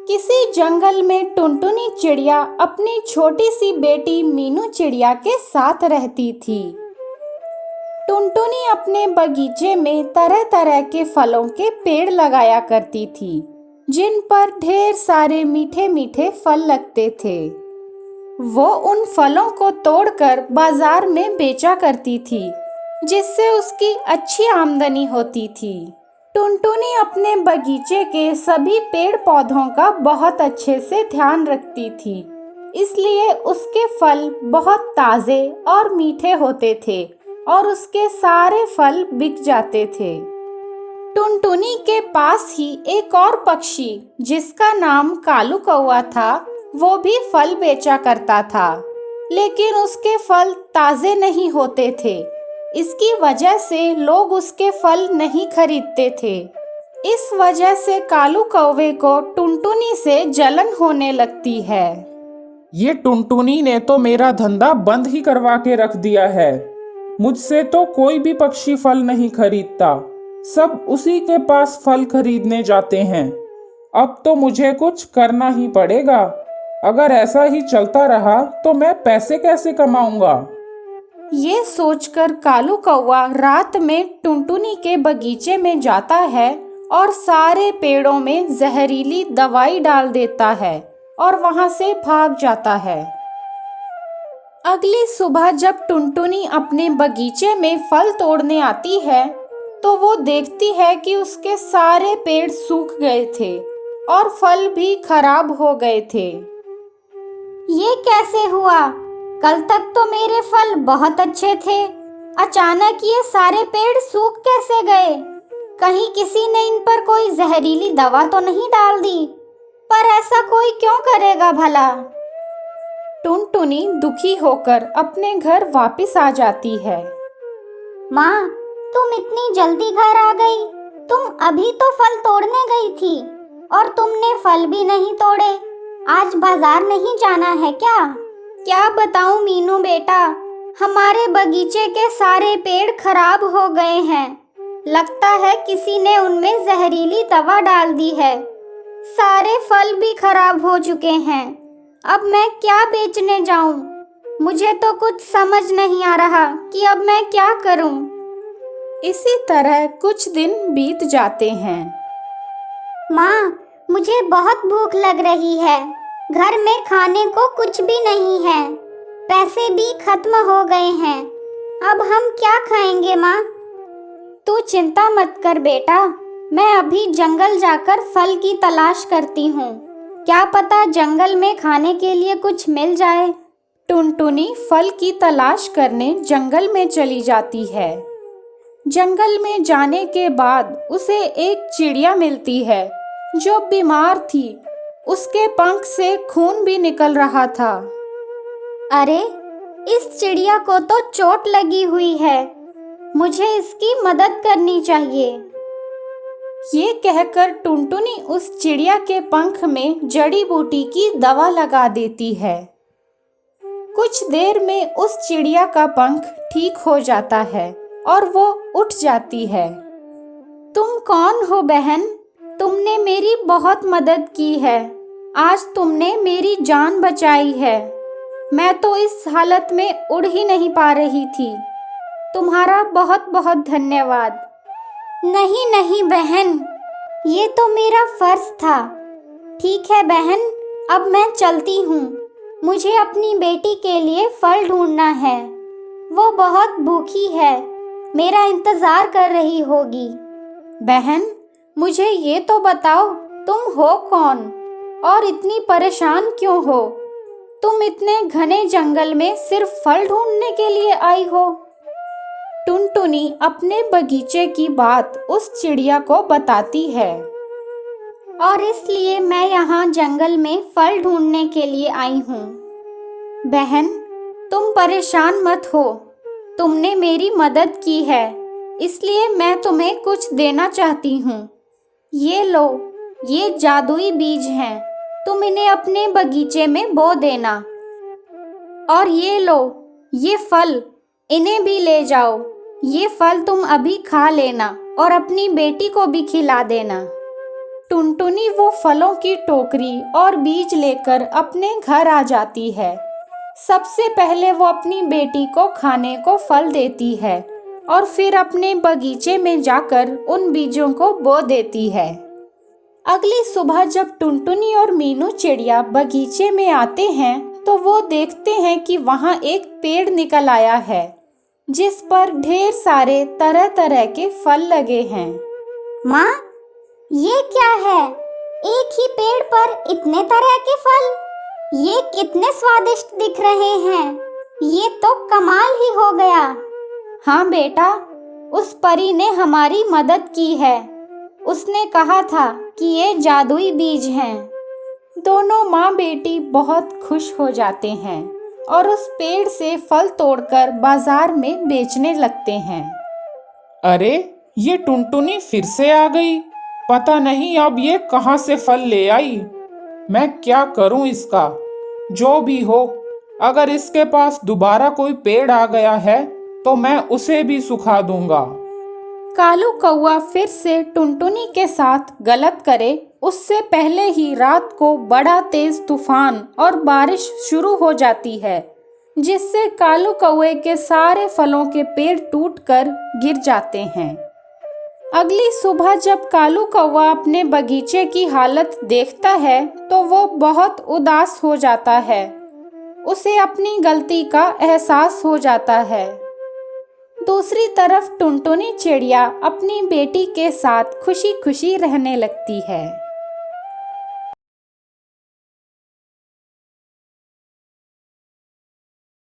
किसी जंगल में टुनटुनी चिड़िया अपनी छोटी सी बेटी मीनू चिड़िया के साथ रहती थी। टुनटुनी अपने बगीचे में तरह तरह के फलों के पेड़ लगाया करती थी, जिन पर ढेर सारे मीठे मीठे फल लगते थे। वो उन फलों को तोड़कर बाजार में बेचा करती थी, जिससे उसकी अच्छी आमदनी होती थी। टुनटुनी अपने बगीचे के सभी पेड़ पौधों का बहुत अच्छे से ध्यान रखती थी, इसलिए उसके फल बहुत ताज़े और मीठे होते थे और उसके सारे फल बिक जाते थे। टुनटुनी के पास ही एक और पक्षी, जिसका नाम कालू कौवा था, वो भी फल बेचा करता था, लेकिन उसके फल ताज़े नहीं होते थे। इसकी वजह से लोग उसके फल नहीं खरीदते थे। इस वजह से कालू कौवे को टुनटुनी से जलन होने लगती है। ये टुनटुनी ने तो मेरा धंधा बंद ही करवा के रख दिया है। मुझसे तो कोई भी पक्षी फल नहीं खरीदता, सब उसी के पास फल खरीदने जाते हैं। अब तो मुझे कुछ करना ही पड़ेगा। अगर ऐसा ही चलता रहा तो मैं पैसे कैसे कमाऊंगा? ये सोचकर कालू कौवा रात में टुनटुनी के बगीचे में जाता है और सारे पेड़ों में जहरीली दवाई डाल देता है और वहां से भाग जाता है। अगली सुबह जब टुनटुनी अपने बगीचे में फल तोड़ने आती है, तो वो देखती है कि उसके सारे पेड़ सूख गए थे और फल भी खराब हो गए थे। ये कैसे हुआ? कल तक तो मेरे फल बहुत अच्छे थे, अचानक ये सारे पेड़ सूख कैसे गए? कहीं किसी ने इन पर कोई जहरीली दवा तो नहीं डाल दी? पर ऐसा कोई क्यों करेगा भला? टुनटुनी दुखी होकर अपने घर वापस आ जाती है। माँ, तुम इतनी जल्दी घर आ गई? तुम अभी तो फल तोड़ने गई थी और तुमने फल भी नहीं तोड़े। आज बाजार नहीं जाना है क्या? क्या बताऊं मीनू बेटा, हमारे बगीचे के सारे पेड़ खराब हो गए हैं। लगता है किसी ने उनमें जहरीली दवा डाल दी है। सारे फल भी खराब हो चुके हैं। अब मैं क्या बेचने जाऊं? मुझे तो कुछ समझ नहीं आ रहा कि अब मैं क्या करूं। इसी तरह कुछ दिन बीत जाते हैं। माँ, मुझे बहुत भूख लग रही है। घर में खाने को कुछ भी नहीं है। पैसे भी खत्म हो गए हैं। अब हम क्या खाएंगे माँ? तू चिंता मत कर बेटा, मैं अभी जंगल जाकर फल की तलाश करती हूँ। क्या पता जंगल में खाने के लिए कुछ मिल जाए। टुनटुनी फल की तलाश करने जंगल में चली जाती है। जंगल में जाने के बाद उसे एक चिड़िया मिलती है जो बीमार थी। उसके पंख से खून भी निकल रहा था। अरे, इस चिड़िया को तो चोट लगी हुई है। मुझे इसकी मदद करनी चाहिए। ये कहकर टुनटुनी उस चिड़िया के पंख में जड़ी बूटी की दवा लगा देती है। कुछ देर में उस चिड़िया का पंख ठीक हो जाता है और वो उठ जाती है। तुम कौन हो बहन? तुमने मेरी बहुत मदद की है। आज तुमने मेरी जान बचाई है। मैं तो इस हालत में उड़ ही नहीं पा रही थी। तुम्हारा बहुत बहुत धन्यवाद। नहीं नहीं बहन, ये तो मेरा फर्ज था। ठीक है बहन, अब मैं चलती हूँ। मुझे अपनी बेटी के लिए फल ढूंढना है। वो बहुत भूखी है, मेरा इंतज़ार कर रही होगी। बहन, मुझे ये तो बताओ, तुम हो कौन और इतनी परेशान क्यों हो? तुम इतने घने जंगल में सिर्फ फल ढूंढने के लिए आई हो? टुनटुनी अपने बगीचे की बात उस चिड़िया को बताती है। और इसलिए मैं यहाँ जंगल में फल ढूंढने के लिए आई हूँ। बहन, तुम परेशान मत हो। तुमने मेरी मदद की है, इसलिए मैं तुम्हें कुछ देना चाहती हूँ। ये लो, ये जादुई बीज हैं। तुम इन्हें अपने बगीचे में बो देना। और ये लो, ये फल, इन्हें भी ले जाओ। ये फल तुम अभी खा लेना और अपनी बेटी को भी खिला देना। टुनटुनी वो फलों की टोकरी और बीज लेकर अपने घर आ जाती है। सबसे पहले वो अपनी बेटी को खाने को फल देती है और फिर अपने बगीचे में जाकर उन बीजों को बो देती है। अगली सुबह जब टुनटुनी और मीनू चिड़िया बगीचे में आते हैं तो वो देखते हैं कि वहाँ एक पेड़ निकल आया है जिस पर ढेर सारे तरह तरह के फल लगे हैं। माँ, ये क्या है? एक ही पेड़ पर इतने तरह के फल, ये कितने स्वादिष्ट दिख रहे हैं। ये तो कमाल ही हो गया। हाँ बेटा, उस परी ने हमारी मदद की है। उसने कहा था कि ये जादुई बीज हैं। दोनों माँ बेटी बहुत खुश हो जाते हैं और उस पेड़ से फल तोड़कर बाजार में बेचने लगते हैं। अरे, ये टुनटुनी फिर से आ गई। पता नहीं अब ये कहाँ से फल ले आई। मैं क्या करूं इसका? जो भी हो, अगर इसके पास दोबारा कोई पेड़ आ गया है तो मैं उसे भी सुखा दूंगा। कालू कौआ फिर से टुनटुनी के साथ गलत करे उससे पहले ही रात को बड़ा तेज तूफान और बारिश शुरू हो जाती है, जिससे कालू कौए के सारे फलों के पेड़ टूटकर गिर जाते हैं। अगली सुबह जब कालू कौआ अपने बगीचे की हालत देखता है तो वो बहुत उदास हो जाता है। उसे अपनी गलती का एहसास हो जाता है। दूसरी तरफ टुनटुनी चिड़िया अपनी बेटी के साथ खुशी खुशी रहने लगती है।